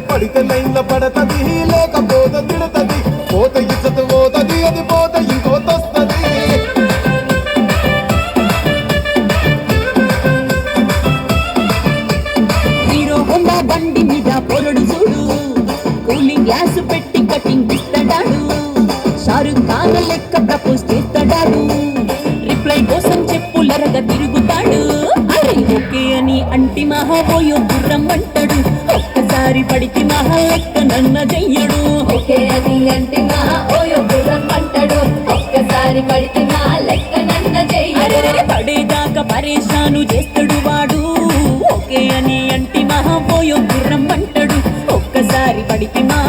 పడితే లైన్ల పడతది లేకపోతే తిడతది పోత ఇచ్చత పోతది అది పోత ఇంకోతొస్తది హీరో హోండా బండి మీద పొరడు చూడు కూలింగ్ గ్యాస్ పెట్టి కటింగ్ ఇస్తాడాడు షారుఖ్ ఖాన్ లెక్క ప్రపోజ్ చేస్తాడాడు రిప్లై కోసం చెప్పులరగా తిరుగుతాడు అరే ఓకే అని అంటి మహాబోయో గుర్రం అంటాడు ఒక్కసారి పడితే మహా లెక్క నన్న చెయ్యడు ఓకే అని అంటే మా ఓయో గుర్రం అంటాడు ఒక్కసారి పడితే మా లెక్క నన్న చెయ్యడు పడేదాకా పరేషాను చేస్తాడు వాడు ఓకే అని అంటి మహాబోయో గుర్రం అంటాడు ఒక్కసారి పడితే మా